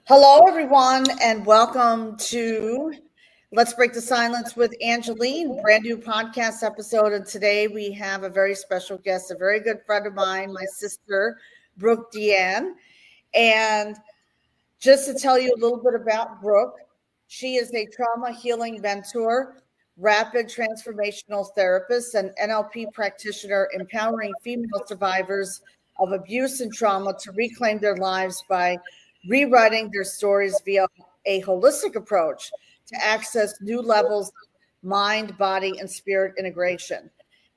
Hello, everyone, and welcome to Let's Break the Silence with Angeline, brand new podcast episode. And today we have a very special guest, a very good friend of mine, my sister, Brooke Deanne. And just to tell you a little bit about Brooke, she is a trauma healing mentor, rapid transformational therapist, and NLP practitioner, empowering female survivors of abuse and trauma to reclaim their lives by rewriting their stories via a holistic approach to access new levels of mind, body, and spirit integration.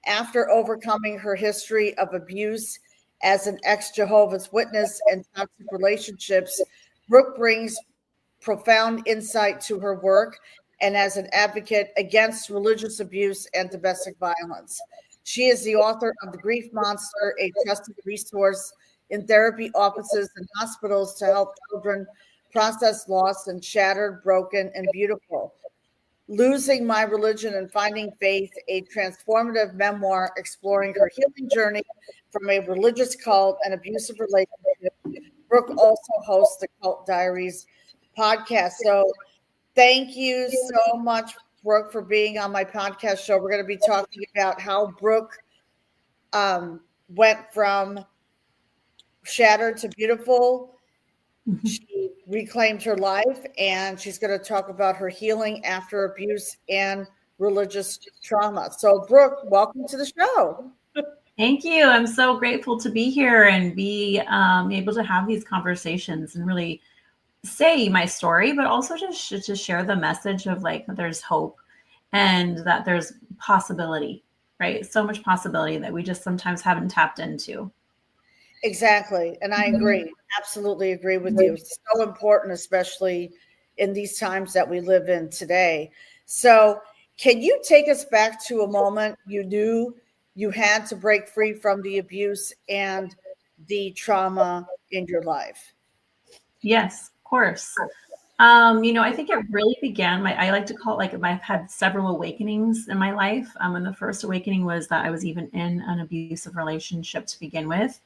After overcoming her history of abuse as an ex-Jehovah's Witness and toxic relationships, Brooke brings profound insight to her work and as an advocate against religious abuse and domestic violence. She is the author of The Grief Monster, a trusted resource in therapy offices and hospitals to help children process loss and shattered, broken, and beautiful. Losing My Religion and Finding Faith, a transformative memoir exploring her healing journey from a religious cult and abusive relationship. Brooke also hosts the Cult Diaries podcast. So thank you so much, Brooke, for being on my podcast show. We're going to be talking about how Brooke went from shattered to beautiful. She reclaimed her life, and she's going to talk about her healing after abuse and religious trauma. So, Brooke, welcome to the show. Thank you. I'm so grateful to be here and be able to have these conversations and really say my story, but also just to share the message of like there's hope and that there's possibility, right? So much possibility that we just sometimes haven't tapped into. Exactly. And I agree. Absolutely agree with you. It's so important, especially in these times that we live in today. So, can you take us back to a moment you knew you had to break free from the abuse and the trauma in your life? Yes, of course. I think it really began. I like to call it like I've had several awakenings in my life. And the first awakening was that I was even in an abusive relationship to begin with.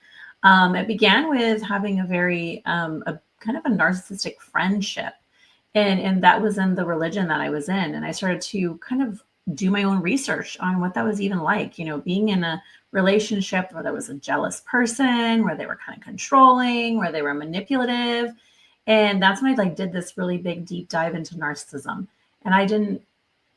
It began with having a very a kind of a narcissistic friendship, and that was in the religion that I was in. And I started to kind of do my own research on what that was even like. Being in a relationship where there was a jealous person, where they were kind of controlling, where they were manipulative. And that's when I did this really big deep dive into narcissism. And I didn't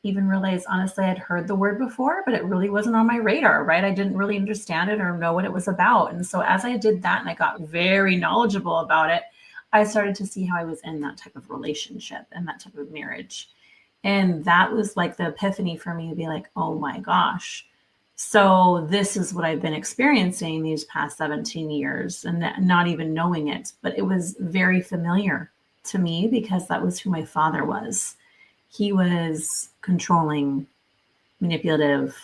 even realize, honestly, I'd heard the word before, but it really wasn't on my radar, right? I didn't really understand it or know what it was about. And so as I did that and I got very knowledgeable about it, I started to see how I was in that type of relationship and that type of marriage. And that was like the epiphany for me to be like, oh my gosh. So this is what I've been experiencing these past 17 years and not even knowing it, but it was very familiar to me because that was who my father was. He was controlling, manipulative,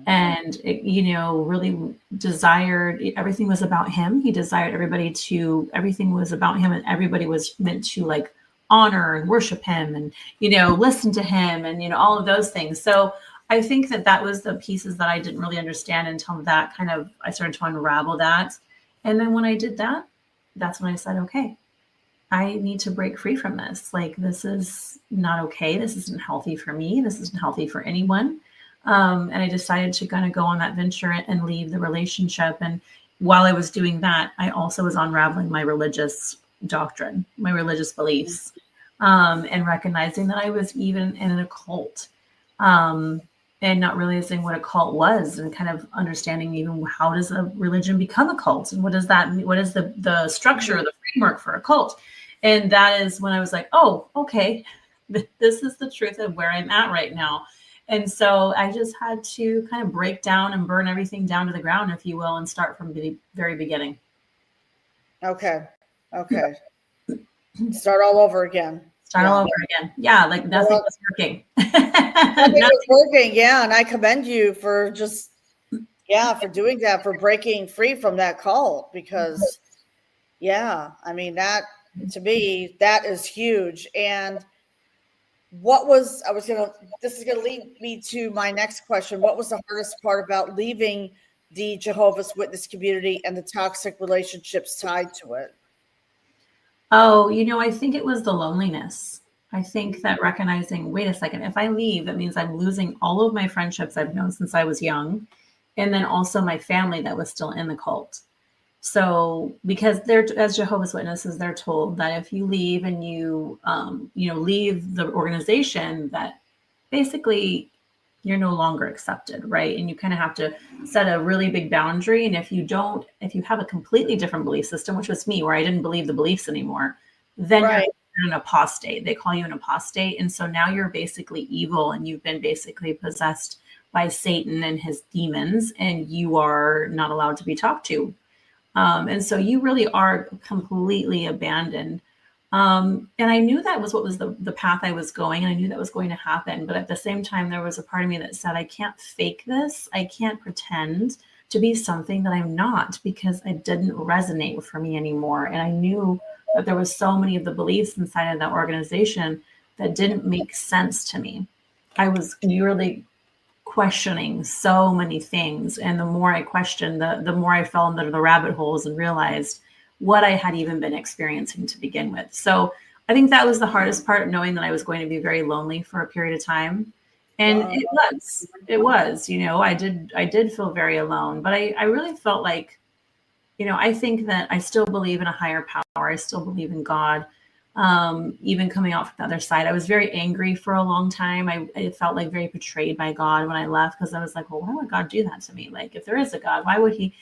and really desired, everything was about him. He desired everything was about him, and everybody was meant to like honor and worship him and, listen to him and, all of those things. So I think that was the pieces that I didn't really understand until I started to unravel that. And then when I did that, that's when I said, okay, I need to break free from this. Like, this is not okay. This isn't healthy for me. This isn't healthy for anyone. And I decided to kind of go on that venture and leave the relationship. And while I was doing that, I also was unraveling my religious doctrine, my religious beliefs, and recognizing that I was even in a cult, and not realizing what a cult was, and kind of understanding even how does a religion become a cult, and what does that mean? What is the structure or the framework for a cult? And that is when I was like, oh, okay, this is the truth of where I'm at right now. And so I just had to kind of break down and burn everything down to the ground, if you will, and start from the very beginning. Okay. Start all over again. Yeah, like nothing was working. Nothing was working, yeah. And I commend you for for doing that, for breaking free from that cult, because I mean, that to me, that is huge. And this is gonna lead me to my next question. What was the hardest part about leaving the Jehovah's Witness community and the toxic relationships tied to it? Oh, I think it was the loneliness. I think that recognizing, wait a second, if I leave, that means I'm losing all of my friendships I've known since I was young, and then also my family that was still in the cult. So, because they're, as Jehovah's Witnesses, they're told that if you leave and leave the organization, that basically you're no longer accepted, right? And you kind of have to set a really big boundary. And if you have a completely different belief system, which was me, where I didn't believe the beliefs anymore, then Right. you're an apostate. They call you an apostate. And so now you're basically evil and you've been basically possessed by Satan and his demons, and you are not allowed to be talked to. And so you really are completely abandoned. And I knew that was what was the path I was going, and I knew that was going to happen. But at the same time, there was a part of me that said, I can't fake this. I can't pretend to be something that I'm not, because it didn't resonate for me anymore. And I knew that there was so many of the beliefs inside of that organization that didn't make sense to me. I was really questioning so many things. And the more I questioned, the more I fell into the rabbit holes and realized what I had even been experiencing to begin with. So I think that was the hardest part, knowing that I was going to be very lonely for a period of time. And Wow. it was, I did feel very alone, but I really felt like, I think that I still believe in a higher power. I still believe in God. Even coming out from the other side, I was very angry for a long time. I felt like very betrayed by God when I left, because I was like, well, why would God do that to me? Like, if there is a God, why would he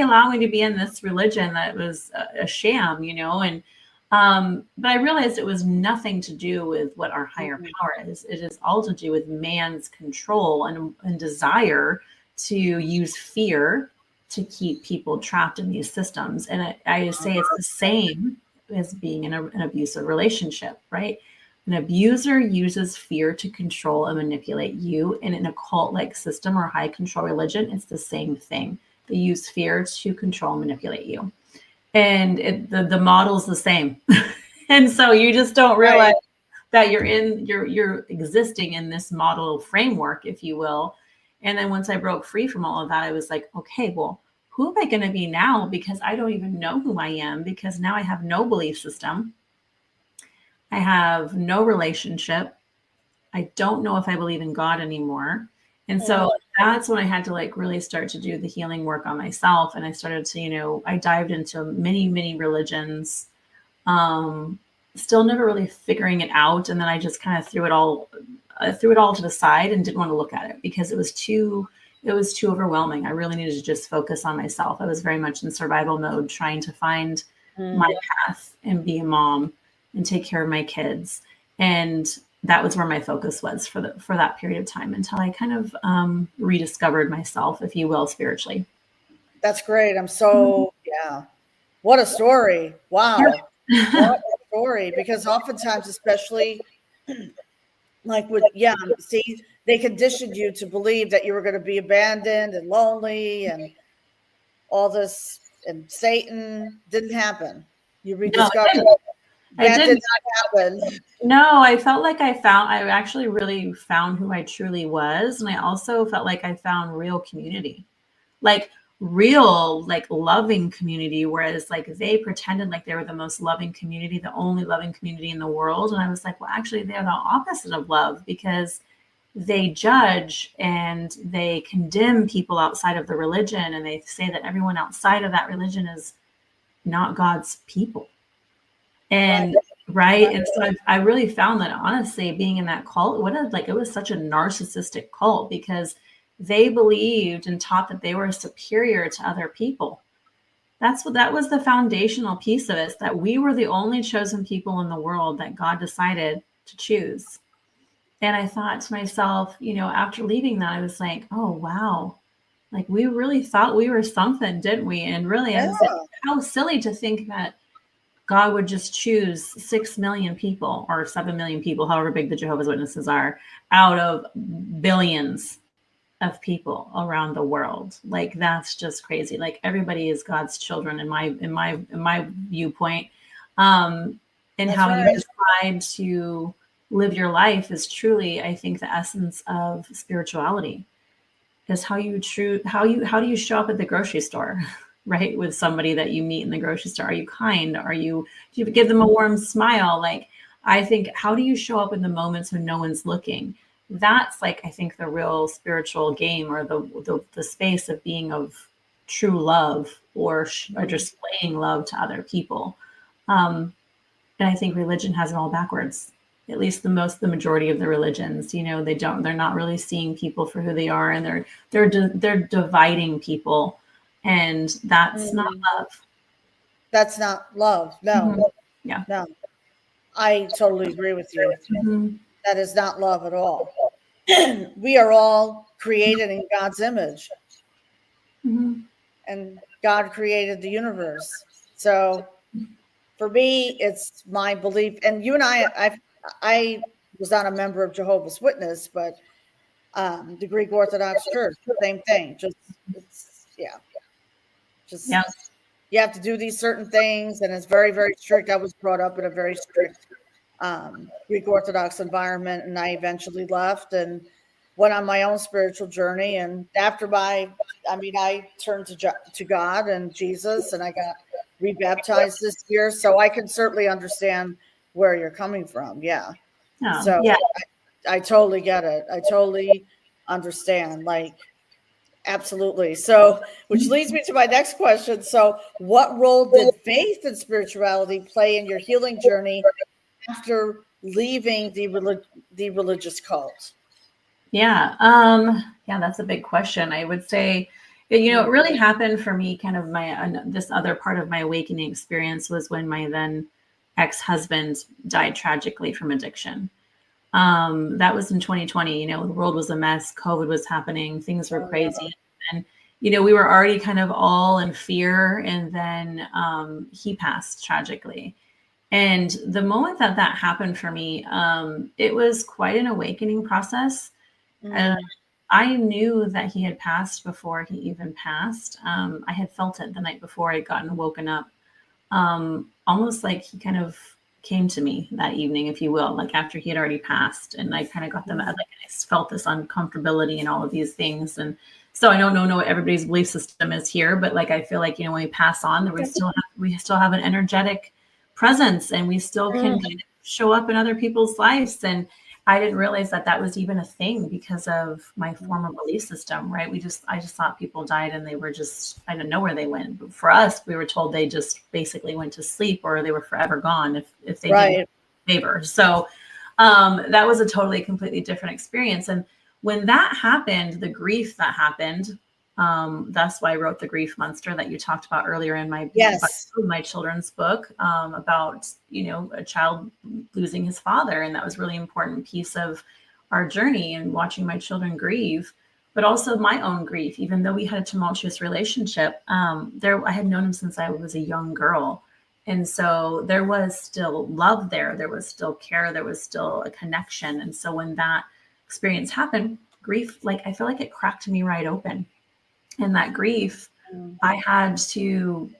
allow me to be in this religion that was a sham, And but I realized it was nothing to do with what our higher power is. It is all to do with man's control and desire to use fear to keep people trapped in these systems. And I just say it's the same as being in an abusive relationship, right? An abuser uses fear to control and manipulate you. And in a cult-like system or high control religion, it's the same thing. They use fear to control and manipulate you. And the model's the same. And so you just don't realize that you're existing in this model framework, if you will. And then once I broke free from all of that, I was like, okay, well, who am I going to be now? Because I don't even know who I am, because now I have no belief system. I have no relationship. I don't know if I believe in God anymore. And so that's when I had to really start to do the healing work on myself. And I started to, I dived into many, many religions, still never really figuring it out. And then I just kind of threw it all to the side and didn't want to look at it, because it was too overwhelming. I really needed to just focus on myself. I was very much in survival mode, trying to find my path and be a mom and take care of my kids. And that was where my focus was for that period of time, until I kind of rediscovered myself, if you will, spiritually. That's great. I'm so, yeah. What a story. Wow. What a story. Because oftentimes, especially see, they conditioned you to believe that you were going to be abandoned and lonely and all this, and Satan didn't happen. You rediscovered that did not happen. No, I felt like I actually really found who I truly was. And I also felt like I found real community, like real, loving community. Whereas they pretended like they were the most loving community, the only loving community in the world. And I was like, well, actually they're the opposite of love, because they judge and they condemn people outside of the religion. And they say that everyone outside of that religion is not God's people. And right. And so I really found that, honestly, being in that cult, it was such a narcissistic cult, because they believed and taught that they were superior to other people. That was the foundational piece of it, that we were the only chosen people in the world that God decided to choose. And I thought to myself, after leaving that, I was like, oh, wow. We really thought we were something, didn't we? And really, I was like, how silly to think that God would just choose 6 million people or 7 million people, however big the Jehovah's Witnesses are, out of billions of people around the world. That's just crazy. Everybody is God's children in my viewpoint. And that's how you decide to live your life is truly, I think, the essence of spirituality. Is how do you show up at the grocery store? right? With somebody that you meet in the grocery store. Are you kind? Do you give them a warm smile? Like, I think, how do you show up in the moments when no one's looking? That's like, I think the real spiritual game, or the space of being of true love, or displaying love to other people. And I think religion has it all backwards. At least the majority of the religions, they're not really seeing people for who they are, and they're dividing people, and that's not love. That's not love. No. Yeah. No. I totally agree with you. That is not love at all. We are all created in God's image, and God created the universe. So for me, it's my belief. And you and I was not a member of Jehovah's Witness, but the Greek Orthodox Church, same thing. You have to do these certain things, and it's very, very strict. I was brought up in a very strict Greek Orthodox environment, and I eventually left and went on my own spiritual journey. And after I turned to God and Jesus, and I got rebaptized this year, so I can certainly understand where you're coming from. Yeah. Oh, so yeah. I totally get it. I totally understand. Like, absolutely. So, which leads me to my next question. So, what role did faith and spirituality play in your healing journey after leaving the religious cult? Yeah. That's a big question. I would say, it really happened for me, kind of this other part of my awakening experience was when my then ex-husband died tragically from addiction. That was in 2020. The world was a mess. COVID was happening. Things were crazy. And, we were already kind of all in fear. And then he passed tragically. And the moment that happened for me, it was quite an awakening process. I knew that he had passed before he even passed. I had felt it the night before I'd gotten woken up. Almost like he kind of came to me that evening, if you will, like after he had already passed, and I kind of got I felt this uncomfortability and all of these things. And so I don't know what everybody's belief system is here, but like, I feel like, when we pass on, we still have an energetic presence, and we still can kind of show up in other people's lives. And I didn't realize that was even a thing because of my former belief system, right? I just thought people died and they were I didn't know where they went. But for us, we were told they just basically went to sleep, or they were forever gone if they didn't favor. So that was a completely different experience. And when that happened, the grief that happened, that's why I wrote The Grief Monster that you talked about earlier in my children's book, about, a child losing his father. And that was really important piece of our journey, and watching my children grieve, but also my own grief. Even though we had a tumultuous relationship, I had known him since I was a young girl. And so there was still love there. There was still care. There was still a connection. And so when that experience happened, grief, I feel like it cracked me right open. And that grief, I had to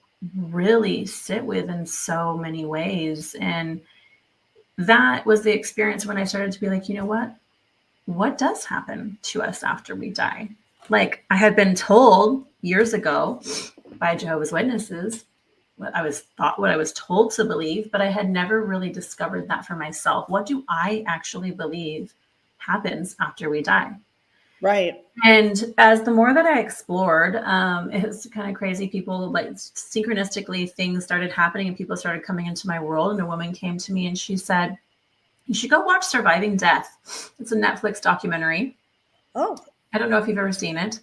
really sit with in so many ways. And that was the experience when I started to be like, what does happen to us after we die? Like, I had been told years ago by Jehovah's Witnesses what I was told to believe, but I had never really discovered that for myself. What do I actually believe happens after we die? Right. And as the more that I explored, it was kind of crazy. People, synchronistically, things started happening and people started coming into my world. And a woman came to me and she said, "You should go watch Surviving Death. It's a Netflix documentary." Oh. I don't know if you've ever seen it.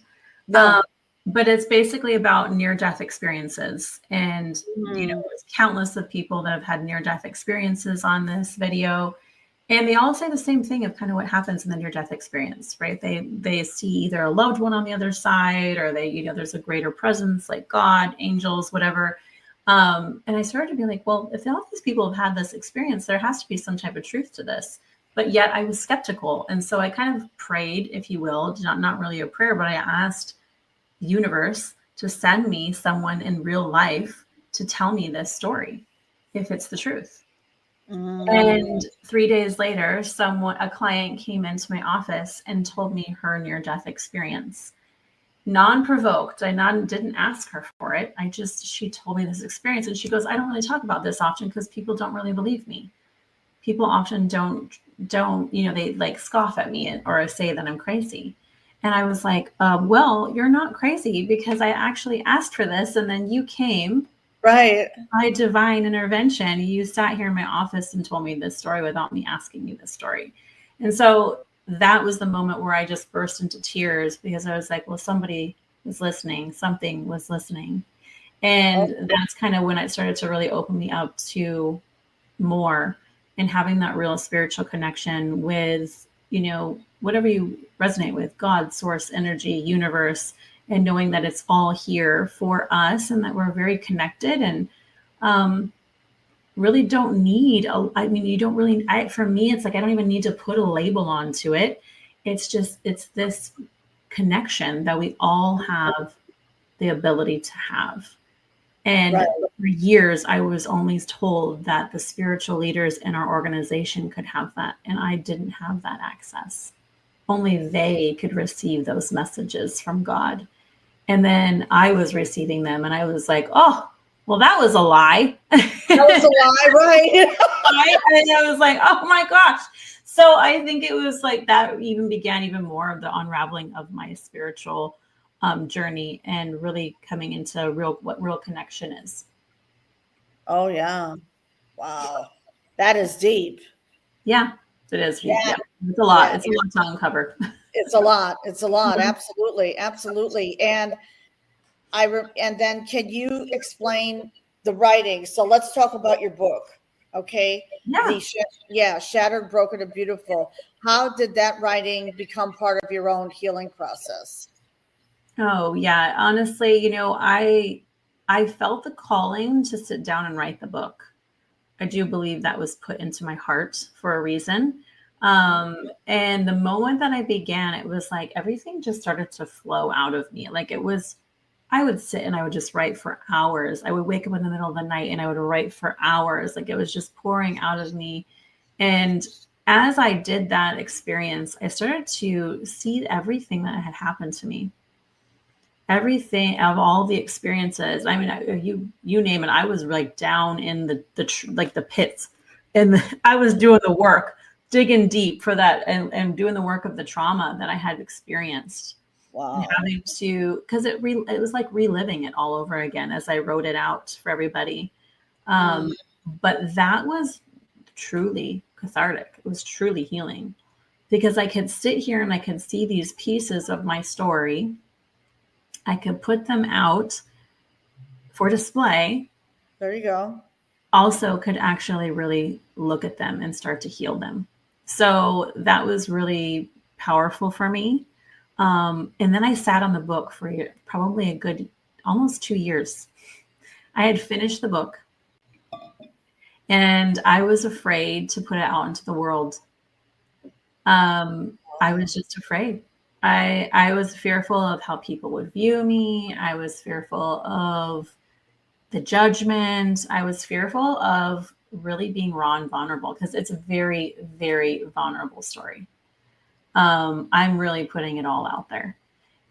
No. But it's basically about near-death experiences. And, there's countless of people that have had near-death experiences on this video. And they all say the same thing of kind of what happens in the near-death experience, right? They see either a loved one on the other side, or there's a greater presence like God, angels, whatever. And I started to be like, well, if all these people have had this experience, there has to be some type of truth to this. But yet I was skeptical. And so I kind of prayed, if you will, not really a prayer, but I asked the universe to send me someone in real life to tell me this story, if it's the truth. And 3 days later, a client came into my office and told me her near-death experience. non-provoked. Didn't ask her for it. She told me this experience, and she goes, I don't really talk about this often because people don't really believe me. People often don't, they like scoff at me or say that I'm crazy. And I was like, well, you're not crazy because I actually asked for this. And then you came right. by divine intervention. You sat here in my office and told me this story without me asking you this story. And so that was the moment where I just burst into tears because I was like, well, somebody was listening, something was listening. And that's kind of when it started to really open me up to more and having that real spiritual connection with, whatever you resonate with, God, source, energy, universe, and knowing that it's all here for us and that we're very connected and really don't need, you don't really, for me, it's like, I don't even need to put a label onto it. It's this connection that we all have the ability to have. And for years, I was only told that the spiritual leaders in our organization could have that. And I didn't have that access. Only they could receive those messages from God. And then I was receiving them and I was like, oh, well, that was a lie. That was a lie, right? And I was like, oh my gosh. So I think it was like that even began even more of the unraveling of my spiritual journey and really coming into what real connection is. Oh yeah. Wow. That is deep. Yeah, it is. Yeah. It's a lot. Yeah. It's a lot to uncover. It's a lot. It's a lot. Absolutely. Absolutely. And then can you explain the writing? So let's talk about your book. Okay. Yeah. Shattered, Broken, and Beautiful. How did that writing become part of your own healing process? Oh yeah. Honestly, I felt the calling to sit down and write the book. I do believe that was put into my heart for a reason. And the moment that I began, it was like everything just started to flow out of me. Like I would sit and I would just write for hours. I would wake up in the middle of the night and I would write for hours. Like it was just pouring out of me. And as I did that experience, I started to see everything that had happened to me. Everything of all the experiences. I mean, you name it. I was like down in the pits, and I was doing the work, digging deep for that, and doing the work of the trauma that I had experienced. Wow. And having to, because it was like reliving it all over again as I wrote it out for everybody. But that was truly cathartic. It was truly healing because I could sit here and I could see these pieces of my story. I could put them out for display. There you go. Also could actually really look at them and start to heal them. So that was really powerful for me. And then I sat on the book for probably a good almost 2 years. I had finished the book and I was afraid to put it out into the world. I was just afraid. I was fearful of how people would view me. I was fearful of the judgment. I was fearful of really being raw and vulnerable because it's a very, very vulnerable story. I'm really putting it all out there.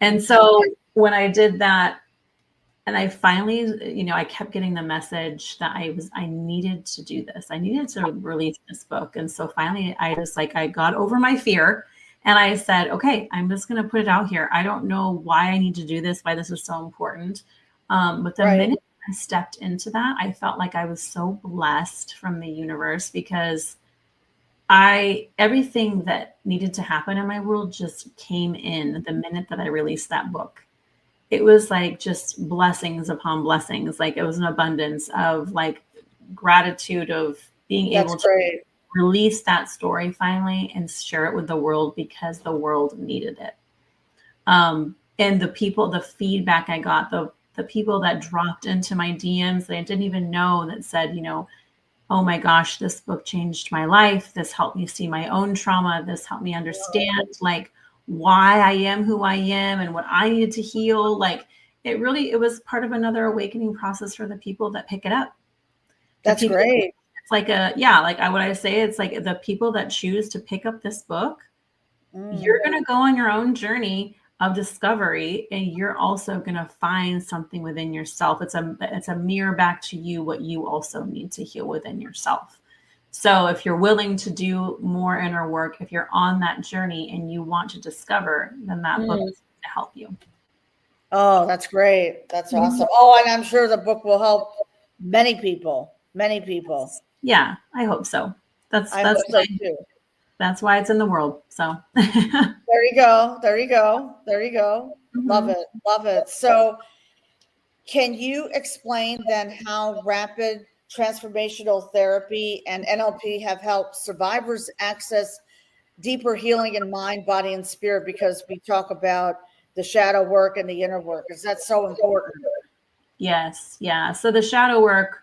And so when I did that, and I finally, I kept getting the message that I needed to do this. I needed to release this book. And so finally I got over my fear. And I said, okay, I'm just going to put it out here. I don't know why I need to do this, why this is so important. But the minute I stepped into that, I felt like I was so blessed from the universe because everything that needed to happen in my world just came in the minute that I released that book. It was like just blessings upon blessings. Like it was an abundance of like gratitude of being able to release that story finally and share it with the world because the world needed it. And the feedback I got, the people that dropped into my DMs that I didn't even know that said, oh my gosh, this book changed my life. This helped me see my own trauma. This helped me understand like why I am who I am and what I needed to heal. Like it was part of another awakening process for the people that pick it up. That's great. It's like it's like the people that choose to pick up this book, you're going to go on your own journey of discovery, and you're also going to find something within yourself. It's a mirror back to you what you also need to heal within yourself. So if you're willing to do more inner work, if you're on that journey and you want to discover, then that book is going to help you. Oh, that's great. That's awesome. Oh, and I'm sure the book will help many people. Many people. Yeah, I hope so. I hope so too. That's why it's in the world. So there you go. There you go. There you go. Love it. Love it. So can you explain then how rapid transformational therapy and NLP have helped survivors access deeper healing in mind, body, and spirit? Because we talk about the shadow work and the inner work. Is that so important? Yes. Yeah. So the shadow work,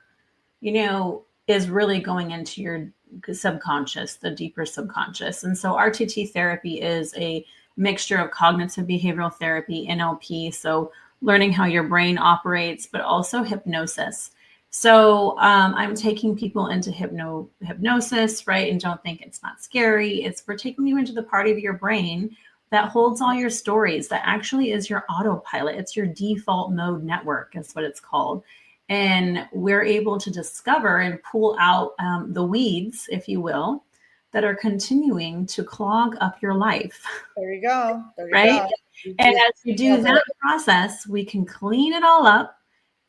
is really going into your subconscious, the deeper subconscious. And so RTT therapy is a mixture of cognitive behavioral therapy, NLP, so learning how your brain operates, but also hypnosis. So I'm taking people into hypnosis, right? And don't think it's not scary. We're taking you into the part of your brain that holds all your stories, that actually is your autopilot. It's your default mode network, is what it's called. And we're able to discover and pull out the weeds, if you will, that are continuing to clog up your life. There you go. There you right? Go. And as we do that process, we can clean it all up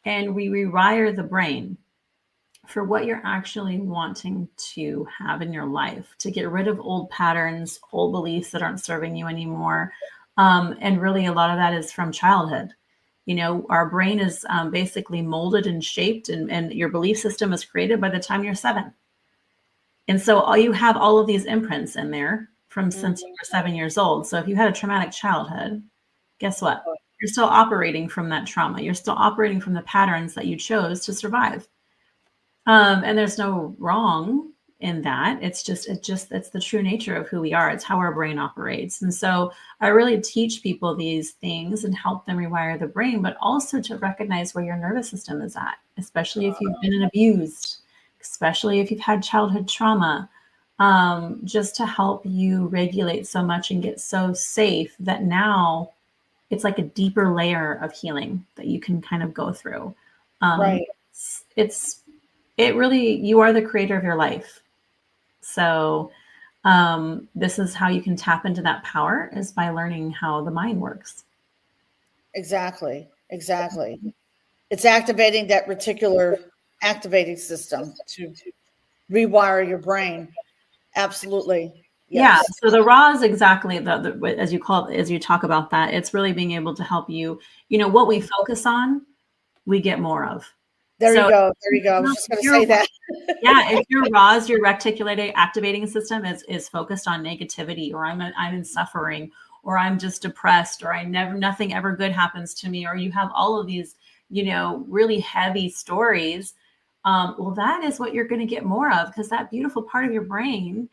and we rewire the brain for what you're actually wanting to have in your life, to get rid of old patterns, old beliefs that aren't serving you anymore. And really, a lot of that is from childhood. Our brain is basically molded and shaped, and your belief system is created by the time you're 7. And so you have all of these imprints in there from since you were 7 years old. So if you had a traumatic childhood, guess what? You're still operating from that trauma. You're still operating from the patterns that you chose to survive. And there's no wrong in that. It's the true nature of who we are. It's how our brain operates. And so I really teach people these things and help them rewire the brain, but also to recognize where your nervous system is at, especially if you've been abused, especially if you've had childhood trauma, just to help you regulate so much and get so safe that now it's like a deeper layer of healing that you can kind of go through. Right. You are the creator of your life. So this is how you can tap into that power, is by learning how the mind works. Exactly. It's activating that reticular activating system to rewire your brain. Absolutely. Yes. Yeah. So the raw is exactly as you call it, as you talk about that, it's really being able to help you, what we focus on, we get more of. There you go. I was just going to say that. Yeah. If your RAS, your reticular activating system is focused on negativity, or I'm in suffering, or I'm just depressed, or nothing ever good happens to me, or you have all of these, really heavy stories. Well, that is what you're going to get more of, because that beautiful part of your brain,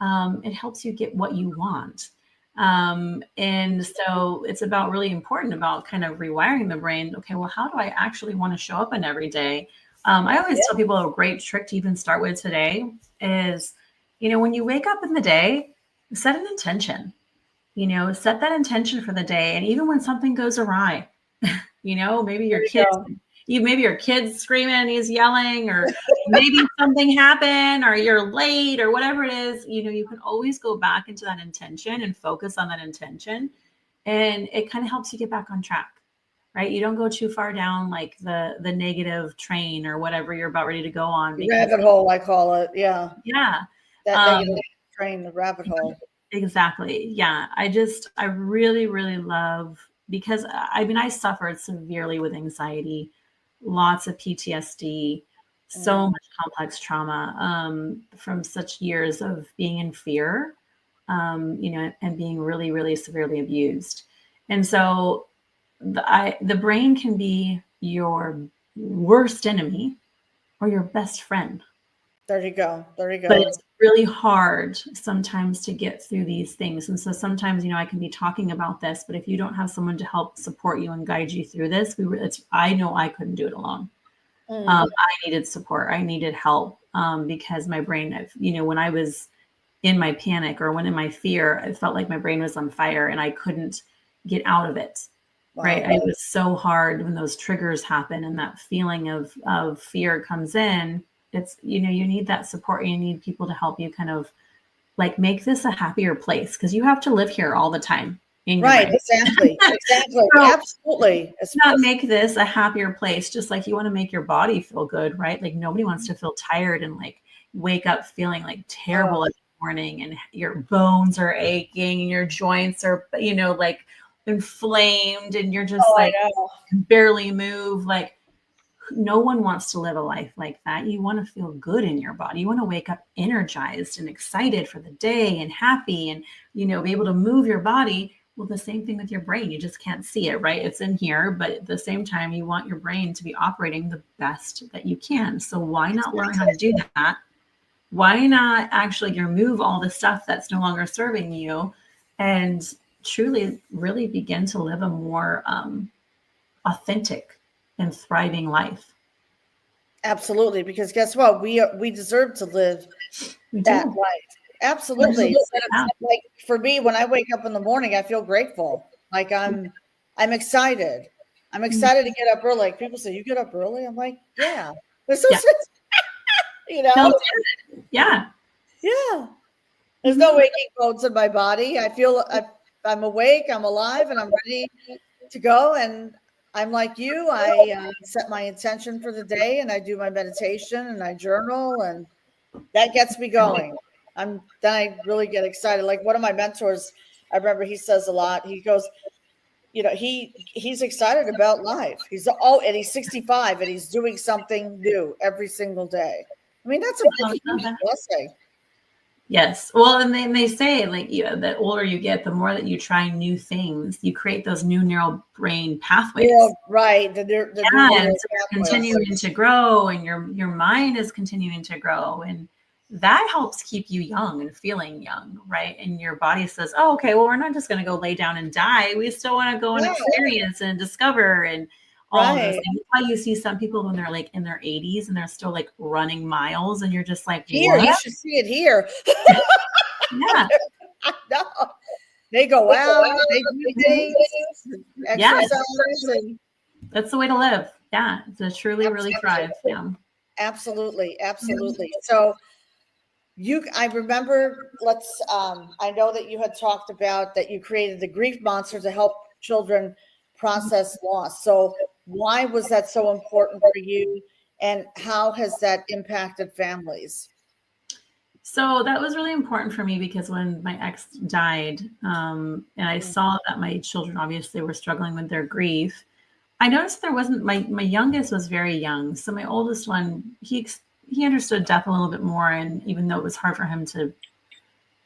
it helps you get what you want. And so it's really important about kind of rewiring the brain. Okay, well, how do I actually want to show up in every day? I always tell people a great trick to even start with today is, when you wake up in the day, set an intention, set that intention for the day. And even when something goes awry, maybe your kid's screaming, he's yelling, or maybe something happened, or you're late, or whatever it is, you can always go back into that intention and focus on that intention. And it kind of helps you get back on track, right? You don't go too far down like the negative train or whatever you're about ready to go on. The rabbit hole, I call it. Yeah. Yeah. That negative train, the rabbit hole. Exactly. Yeah. I really, really love, because I suffered severely with anxiety, lots of PTSD, so much complex trauma, from such years of being in fear, and being really, really severely abused. And so the brain can be your worst enemy or your best friend. There you go. But it's really hard sometimes to get through these things. And so sometimes, I can be talking about this, but if you don't have someone to help support you and guide you through this, I know I couldn't do it alone. I needed support. I needed help, because my brain, when I was in my panic or when in my fear, I felt like my brain was on fire and I couldn't get out of it. Wow. Right. It was so hard when those triggers happen and that feeling of fear comes in. It's, you need that support. You need people to help you kind of like make this a happier place, because you have to live here all the time in your Right. brain. Exactly. Exactly. So, Absolutely. not make this a happier place, just like you want to make your body feel good, right? Like nobody wants to feel tired and like wake up feeling like terrible in the morning and your bones are aching and your joints are, like inflamed and you're just like barely move. Like no one wants to live a life like that. You want to feel good in your body. You want to wake up energized and excited for the day and happy and, be able to move your body. Well, the same thing with your brain. You just can't see it, right? It's in here, but at the same time, you want your brain to be operating the best that you can. So why not learn how to do that? Why not actually remove all the stuff that's no longer serving you and truly really begin to live a more authentic and thriving life? Absolutely. Because guess what? We deserve to live that life. Absolutely. Like for me, when I wake up in the morning, I feel grateful. Like I'm excited. I'm excited to get up early. Like people say, you get up early? I'm like, yeah. There's so Yeah. Yeah. There's no aching bones in my body. I feel I'm awake, I'm alive, and I'm ready to go. And I'm like you. I set my intention for the day, and I do my meditation, and I journal, and that gets me going. Then I really get excited. Like one of my mentors, I remember he says a lot. He goes, he's excited about life. And he's 65 and he's doing something new every single day. I mean, that's a huge blessing. Yes. Well, and they say like, the older you get, the more that you try new things, you create those new neural brain pathways. Yeah, right. And so you're continuing to grow and your mind is continuing to grow. And that helps keep you young and feeling young, right? And your body says, oh, okay, well, we're not just going to go lay down and die. We still want to go and experience and discover and all of those things. That's why you see some people when they're like in their 80s and they're still like running miles and you're just like, here, what? You should see it here. Yeah. No. They go out, they do things, exercise. And that's the way to live. Yeah. To truly, really thrive. Yeah. Absolutely. Absolutely. So I remember, I know that you had talked about that you created the Grief Monster to help children process loss. So why was that so important for you? And how has that impacted families? So that was really important for me because when my ex died, and I saw that my children obviously were struggling with their grief, I noticed there wasn't, my youngest was very young. So my oldest one, he understood death a little bit more. And even though it was hard for him to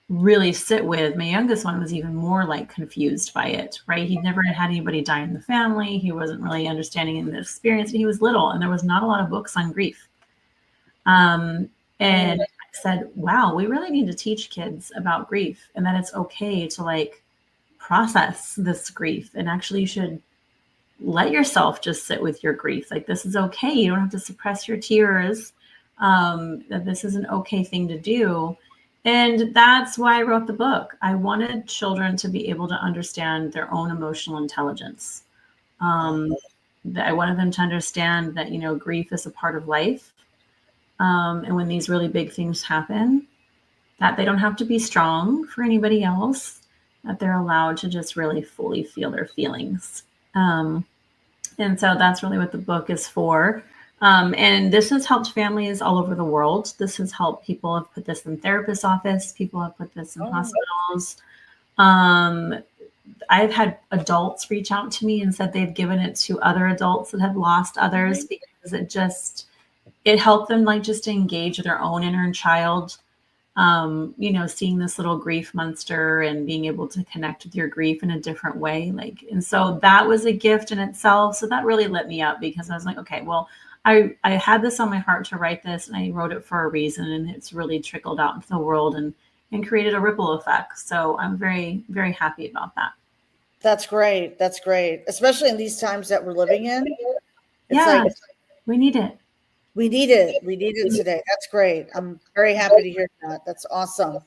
really sit with, my youngest one was even more like confused by it, right? He'd never had anybody die in the family. He wasn't really understanding the experience. He was little and there was not a lot of books on grief. And I said, wow, we really need to teach kids about grief and that it's okay to like process this grief. And actually you should let yourself just sit with your grief. Like this is okay. You don't have to suppress your tears. That this is an okay thing to do. And that's why I wrote the book. I wanted children to be able to understand their own emotional intelligence. I wanted them to understand that, grief is a part of life. And when these really big things happen, that they don't have to be strong for anybody else, that they're allowed to just really fully feel their feelings. And so that's really what the book is for. And this has helped families all over the world. This has helped people have put this in therapist's office. People have put this in hospitals. I've had adults reach out to me and said they've given it to other adults that have lost others because it helped them like just to engage their own inner child. Seeing this little grief monster and being able to connect with your grief in a different way. And so that was a gift in itself. So that really lit me up because I was like, okay, well, I had this on my heart to write this and I wrote it for a reason and it's really trickled out into the world and created a ripple effect. So I'm very, very happy about that. That's great. That's great. Especially in these times that we're living in. We need it. We need it. We need it today. That's great. I'm very happy to hear that. That's awesome.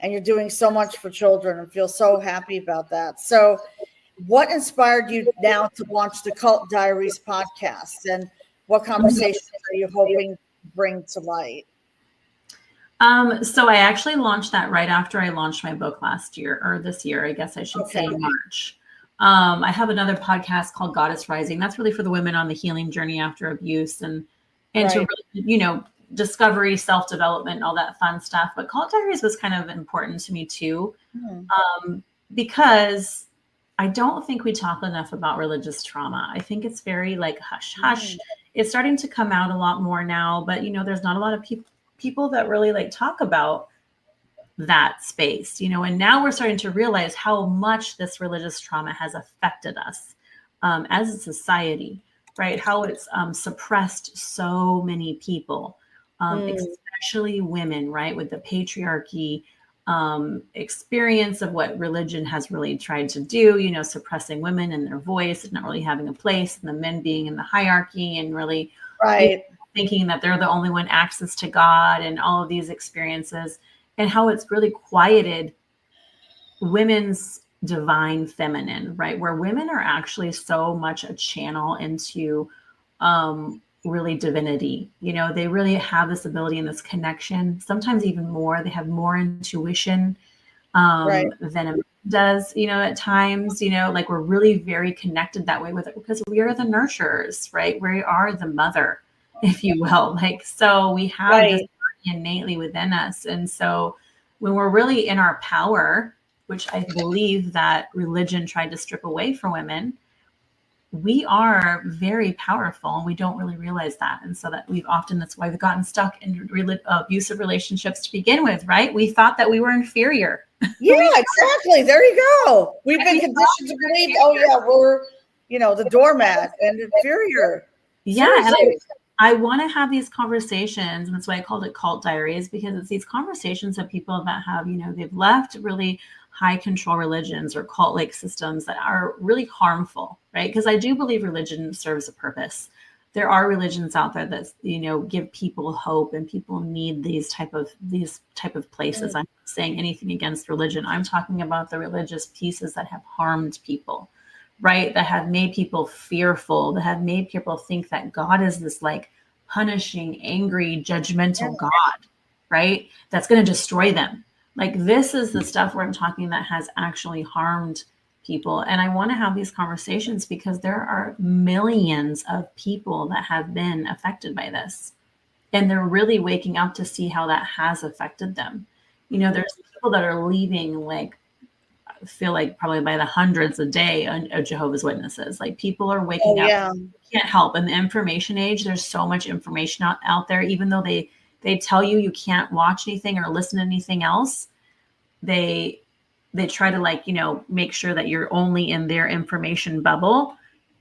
And you're doing so much for children and feel so happy about that. So what inspired you now to launch the Cult Diaries podcast, and what conversations are you hoping to bring to light? So I actually launched that right after I launched my book last year, or this year, I guess I should say March. I have another podcast called Goddess Rising. That's really for the women on the healing journey after abuse and to really, discovery, self-development, and all that fun stuff. But Cult Diaries was kind of important to me too, because I don't think we talk enough about religious trauma. I think it's very like hush hush. It's starting to come out a lot more now, but there's not a lot of people that really like talk about that space, and now we're starting to realize how much this religious trauma has affected us as a society, right? How it's suppressed so many people, especially women, right? With the patriarchy experience of what religion has really tried to do, suppressing women and their voice and not really having a place, and the men being in the hierarchy and really thinking that they're the only one access to God, and all of these experiences, and how it's really quieted women's divine feminine, right? Where women are actually so much a channel into really divinity. They really have this ability and this connection, sometimes even more. They have more intuition than a man does, at times, like we're really very connected that way with it because we are the nurturers, right? We are the mother, if you will. Like, so we have this innately within us. And so when we're really in our power, which I believe that religion tried to strip away from women, we are very powerful and we don't really realize that. And so that's why we've gotten stuck in abusive relationships to begin with, right? We thought that we were inferior. Yeah, exactly. There you go. We've been conditioned to believe, we're, the doormat and inferior. Yeah. And I want to have these conversations. And that's why I called it Cult Diaries, because it's these conversations of people that have, they've left really high control religions or cult-like systems that are really harmful, right? Because I do believe religion serves a purpose. There are religions out there that, give people hope, and people need these type of places. I'm not saying anything against religion. I'm talking about the religious pieces that have harmed people, right? That have made people fearful, that have made people think that God is this like punishing, angry, judgmental God, right? That's going to destroy them. Like, this is the stuff where I'm talking that has actually harmed people. And I want to have these conversations because there are millions of people that have been affected by this. And they're really waking up to see how that has affected them. There's people that are leaving, like, I feel like probably by the hundreds a day of Jehovah's Witnesses. Like, people are waking up. Can't help. In the information age, there's so much information out there, even though they tell you can't watch anything or listen to anything else. They try to make sure that you're only in their information bubble.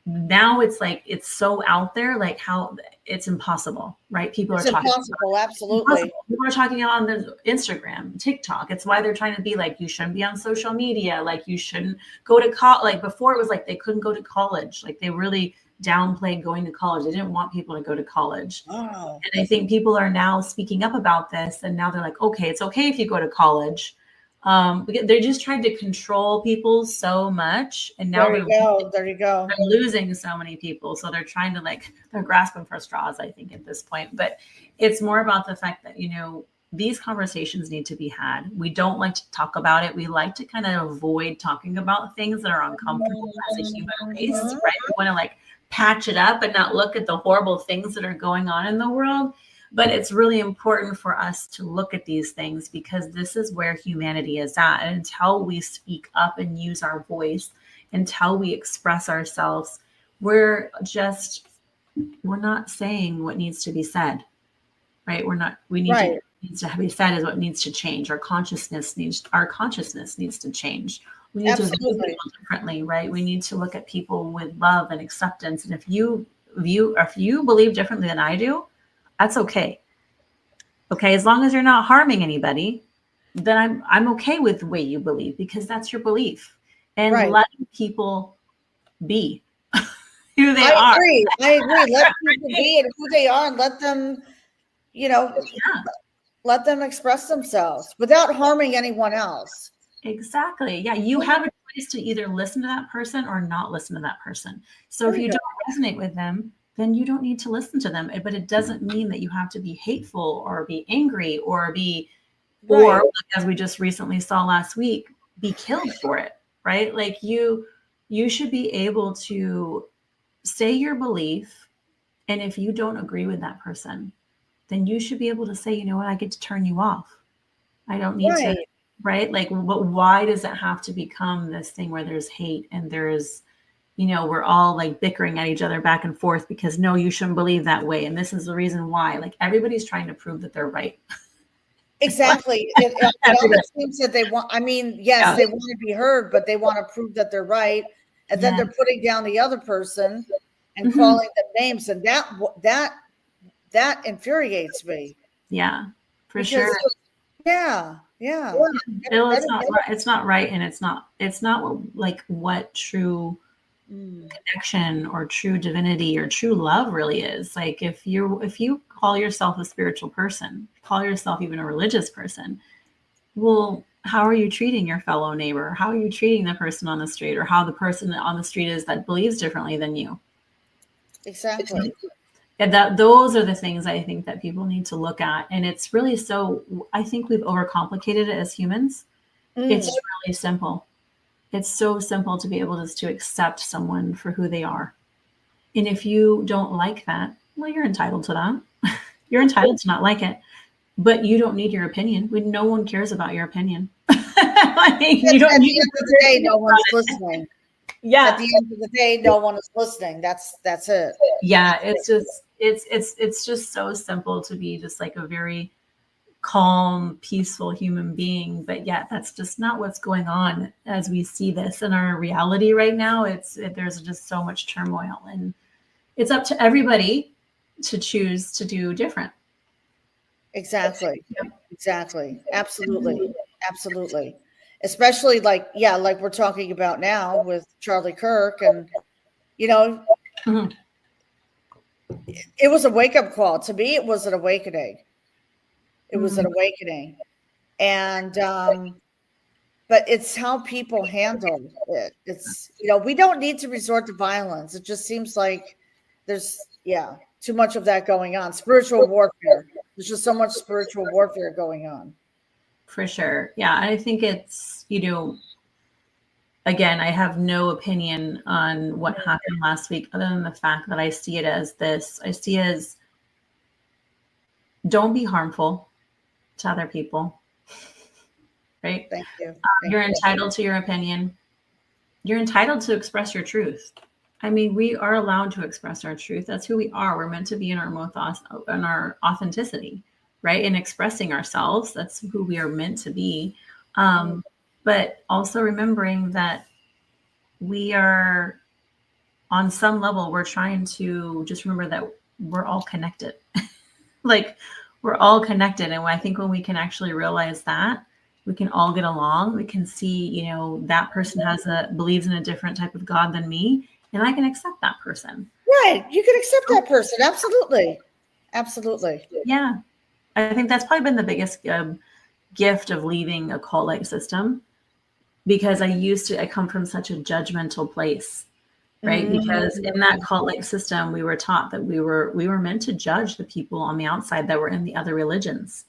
Now it's like, it's so out there, like how it's impossible, right? People are talking. Absolutely. People are talking on the Instagram, TikTok. It's why they're trying to be like, you shouldn't be on social media. Like, you shouldn't go to college. Like, before it was like they couldn't go to college. Like, they really downplayed going to college. They didn't want people to go to college. And I think people are now speaking up about this. And now they're like, okay, it's okay if you go to college. They're just trying to control people so much. And now there you go. They're losing so many people. So they're trying to they're grasping for straws, I think, at this point. But it's more about the fact that, these conversations need to be had. We don't like to talk about it. We like to kind of avoid talking about things that are uncomfortable as a human race, right? We want to patch it up and not look at the horrible things that are going on in the world. But it's really important for us to look at these things because this is where humanity is at. And until we speak up and use our voice, until we express ourselves, we're not saying what needs to be said, right? Needs to be said is what needs to change. Our consciousness needs to change. We need to view people differently, right? We need to look at people with love and acceptance. And if you believe differently than I do, that's okay. Okay, as long as you're not harming anybody, then I'm okay with the way you believe, because that's your belief. And letting people be who they are. I agree. Let people be and who they are, and let them, let them express themselves without harming anyone else. Exactly. Yeah, you have a choice to either listen to that person or not listen to that person. So if There you you go. don't resonate with them, then you don't need to listen to them. But it doesn't mean that you have to be hateful or be angry or be, or Right. as we just recently saw last week, be killed for it, right? Like you should be able to say your belief, and if you don't agree with that person, then you should be able to say, you know what, I get to turn you off. I don't need to, Right. right? Like, why does it have to become this thing where there's hate and there's, we're all like bickering at each other back and forth because no, you shouldn't believe that way. And this is the reason why. Like, everybody's trying to prove that they're right. Exactly. It Everybody. almost seems that they want, I mean, yes, Yeah. they want to be heard, but they want to prove that they're right. And then Yeah. they're putting down the other person and Mhm. calling them names. And that infuriates me. Yeah, for Because sure. yeah. Bill, That it's is not right. It's not right. And it's not what true mm, connection or true divinity or true love really is. Like, if you call yourself a spiritual person, call yourself even a religious person, well, how are you treating your fellow neighbor? How are you treating the person on the street, or how the person on the street is that believes differently than you? exactly. And those are the things I think that people need to look at. And it's really, so I think we've overcomplicated it as humans. It's Mm, really simple. It's so simple to be able to accept someone for who they are. And if you don't like that, well, you're entitled to that. You're entitled to not like it, but you don't need your opinion. No one cares about your opinion. Like, you don't at need the end of the day, no one's listening. At Yeah. the end of the day, no one is listening. That's it. Yeah. It's just so simple to be just like a very calm, peaceful human being. But yet that's just not what's going on as we see this in our reality right now. There's just so much turmoil, and it's up to everybody to choose to do different. Exactly. Exactly. Absolutely. Especially like, yeah, like we're talking about now with Charlie Kirk. And, you know, Mhm. it was a wake up call. To me, it was an awakening. It was an Mhm. awakening. And, but it's how people handle it. It's, we don't need to resort to violence. It just seems like there's, yeah, too much of that going on. Spiritual warfare. There's just so much spiritual warfare going on. For sure. Yeah. I think it's, again, I have no opinion on what happened last week other than the fact that I see it as this. I see it as, don't be harmful to other people, right? Thank you. You're entitled to your opinion. You're entitled to express your truth. I mean, we are allowed to express our truth. That's who we are. We're meant to be in our authenticity, right? In expressing ourselves. That's who we are meant to be. But also remembering that we are, on some level, we're trying to just remember that we're all connected. Like, we're all connected. And I think when we can actually realize that, we can all get along. We can see, that person believes in a different type of God than me, and I can accept that person. Right. You can accept that person. Absolutely. Absolutely. Yeah. I think that's probably been the biggest gift of leaving a cult-like system, because I come from such a judgmental place, right? Because in that cult-like system, we were taught that we were meant to judge the people on the outside that were in the other religions.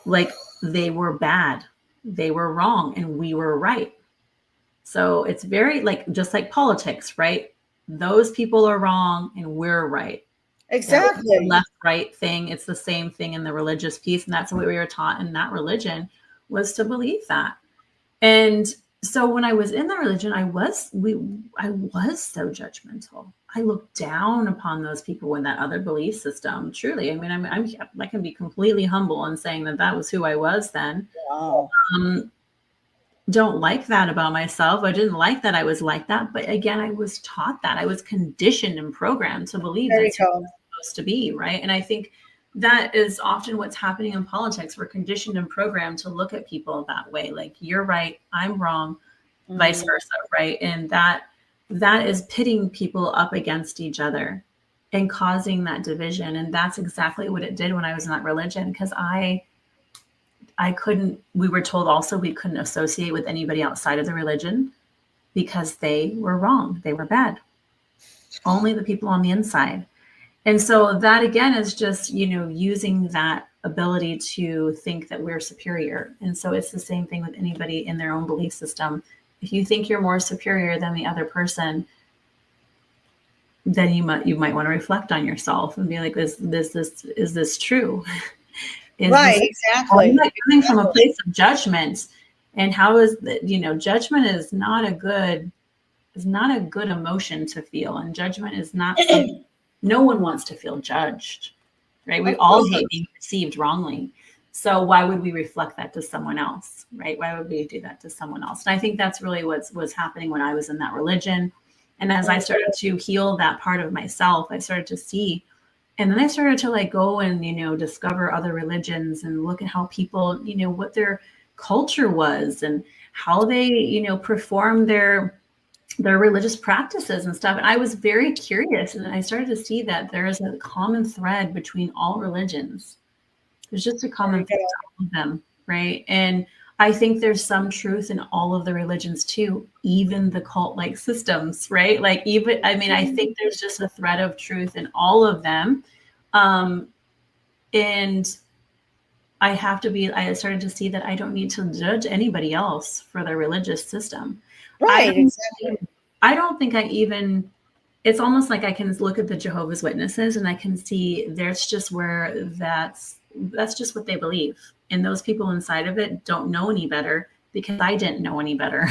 Like, they were bad, they were wrong, and we were right. So it's very, like, just like politics, right? Those people are wrong and we're right. Exactly. Left right thing. It's the same thing in the religious piece, and that's what we were taught in that religion, was to believe that. And so when I was in the religion, I was so judgmental. I looked down upon those people in that other belief system. Truly, I mean, I can be completely humble in saying that was who I was then. Wow. Don't like that about myself. I didn't like that I was like that. But again, I was taught that. I was conditioned and programmed to believe There you that's who I go. was supposed to be, right? And I think that is often what's happening in politics. We're conditioned and programmed to look at people that way. Like, you're right, I'm wrong, vice versa, right? And that is pitting people up against each other and causing that division. And that's exactly what it did when I was in that religion, because I we were told also we couldn't associate with anybody outside of the religion because they were wrong. They were bad. Only the people on the inside. And so that again is just, using that ability to think that we're superior. And so it's the same thing with anybody in their own belief system. If you think you're more superior than the other person, then you might want to reflect on yourself and be like, is this true? Exactly. Am I coming from a place of judgment? And how is that, judgment is not a good emotion to feel. And judgment is not something, no one wants to feel judged, right? We all hate being perceived wrongly. So why would we reflect that to someone else, right? Why would we do that to someone else? And I think that's really what was happening when I was in that religion. And as I started to heal that part of myself, I started to see, and then I started to go and, discover other religions and look at how people, what their culture was and how they, perform their religious practices and stuff. And I was very curious. And I started to see that there is a common thread between all religions. There's just a common thread to all of them, right? And I think there's some truth in all of the religions too, even the cult-like systems, right? I think there's just a thread of truth in all of them. And I started to see that I don't need to judge anybody else for their religious system. Right, exactly. I don't think it's almost like I can look at the Jehovah's Witnesses and I can see there's just where that's just what they believe. And those people inside of it don't know any better because I didn't know any better.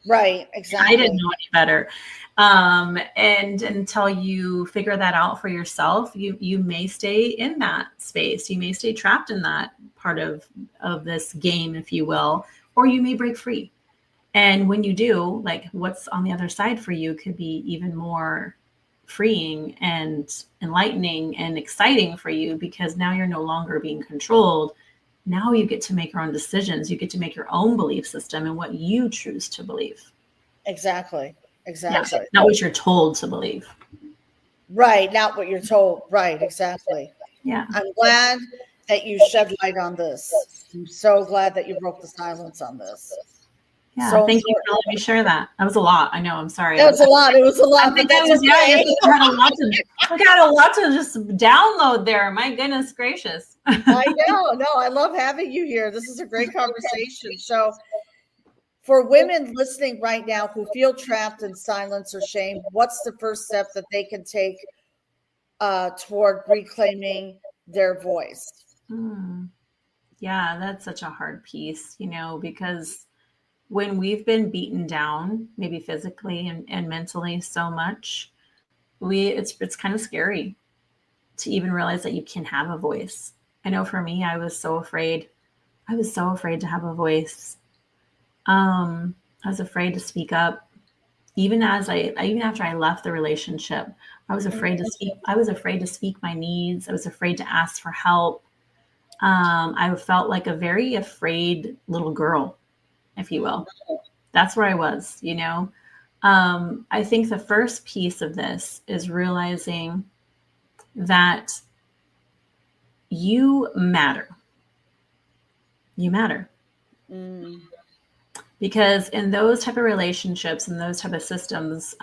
Right, exactly. I didn't know any better. And until you figure that out for yourself, you may stay in that space. You may stay trapped in that part of this game, if you will, or you may break free. And when you do, what's on the other side for you could be even more freeing and enlightening and exciting for you, because now you're no longer being controlled. Now you get to make your own decisions. You get to make your own belief system and what you choose to believe. Exactly. Yeah, not what you're told to believe. Right. Not what you're told. Right. Exactly. Yeah. I'm glad that you shed light on this. I'm so glad that you broke the silence on this. Yeah. So thank you for letting me share that. That was a lot. I know. I'm sorry. That was a lot. It was a lot. I think that was, I got a lot to just download there. My goodness gracious. I know. No, I love having you here. This is a great conversation. So for women listening right now who feel trapped in silence or shame, what's the first step that they can take toward reclaiming their voice? Yeah, that's such a hard piece, because when we've been beaten down, maybe physically and mentally so much, it's kind of scary to even realize that you can have a voice. I know for me, I was so afraid. I was so afraid to have a voice. I was afraid to speak up. Even after I left the relationship, I was afraid to speak. I was afraid to speak my needs. I was afraid to ask for help. I felt like a very afraid little girl, if you will. That's where I was, I think the first piece of this is realizing that you matter. You matter. Because in those type of relationships and those type of systems,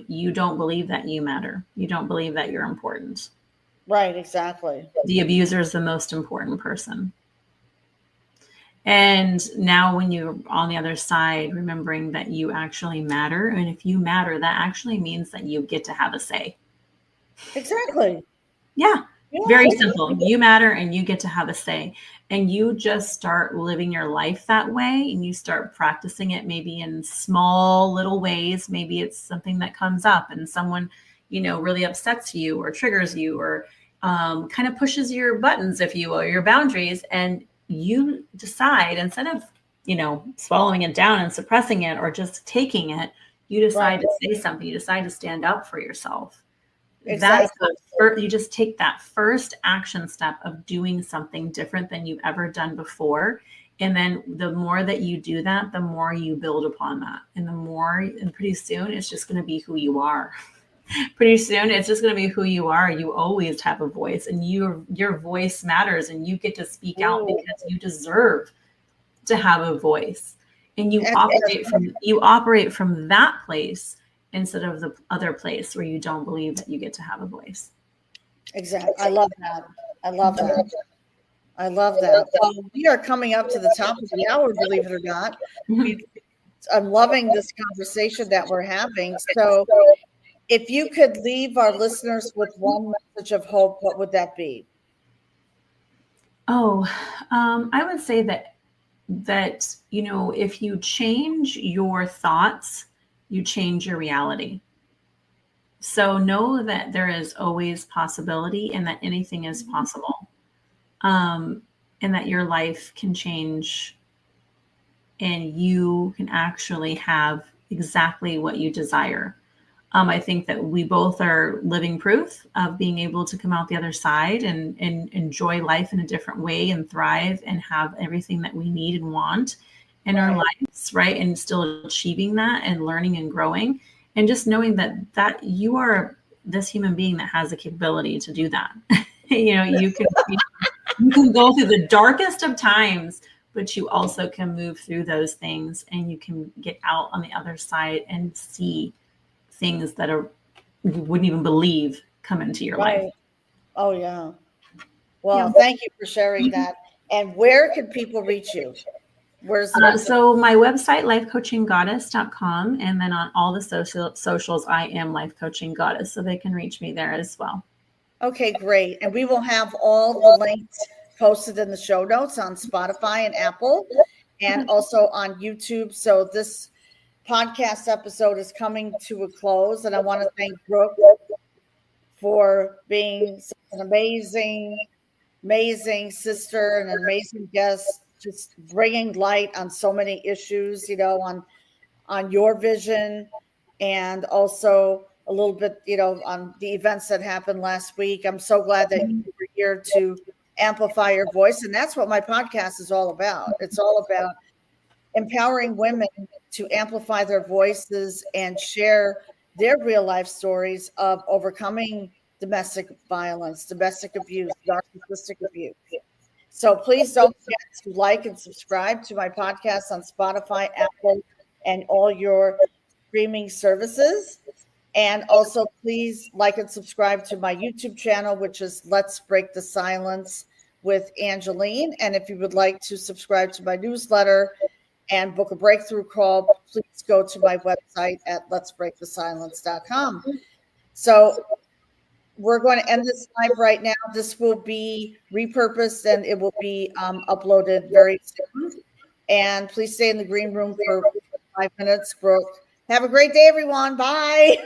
you don't believe that you matter. You don't believe that you're important. Right, exactly. The abuser is the most important person. And now when you're on the other side, remembering that you actually matter. And if you matter, that actually means that you get to have a say. Exactly. Yeah. Very simple. You matter and you get to have a say. And you just start living your life that way, and you start practicing it maybe in small little ways. Maybe it's something that comes up and someone, really upsets you or triggers you or kind of pushes your buttons, if you will, your boundaries. And you decide, instead of, swallowing it down and suppressing it or just taking it, you decide to say something. You decide to stand up for yourself. Exactly. You just take that first action step of doing something different than you've ever done before. And then the more that you do that, the more you build upon that. And pretty soon it's just going to be who you are. Pretty soon, it's just going to be who you are. You always have a voice, and your voice matters, and you get to speak out Ooh. because you deserve to have a voice, and you And- operate from that place instead of the other place where you don't believe that you get to have a voice. Exactly. I love that. I love that. I love that. Well, we are coming up to the top of the hour, believe it or not. I'm loving this conversation that we're having. So if you could leave our listeners with one message of hope, what would that be? Oh, I would say that if you change your thoughts, you change your reality. So know that there is always possibility and that anything is possible, and that your life can change and you can actually have exactly what you desire. I think that we both are living proof of being able to come out the other side and enjoy life in a different way and thrive and have everything that we need and want in our lives, right? And still achieving that and learning and growing, and just knowing that you are this human being that has the capability to do that. You can go through the darkest of times, but you also can move through those things and you can get out on the other side and see things that you wouldn't even believe come into your life. Oh, yeah. Well, thank you for sharing that. And where can people reach you? Where's the so my website, lifecoachinggoddess.com, and then on all the socials, I am Life Coaching Goddess, so they can reach me there as well. Okay, great. And we will have all the links posted in the show notes on Spotify and Apple and also on YouTube. So this podcast episode is coming to a close, and I want to thank Brooke for being such an amazing sister and an amazing guest, just bringing light on so many issues, on your vision, and also a little bit, on the events that happened last week. I'm so glad that you were here to amplify your voice. And that's what my podcast is all about. It's all about empowering women to amplify their voices and share their real life stories of overcoming domestic violence, domestic abuse, narcissistic abuse. So please don't forget to like and subscribe to my podcast on Spotify, Apple, and all your streaming services. And also please like and subscribe to my YouTube channel, which is Let's Break the Silence with Angeline. And if you would like to subscribe to my newsletter and book a breakthrough call, please go to my website at letsbreakthesilence.com. So we're going to end this live right now. This will be repurposed and it will be uploaded very soon. And please stay in the green room for 5 minutes. Brooke, have a great day, everyone. Bye.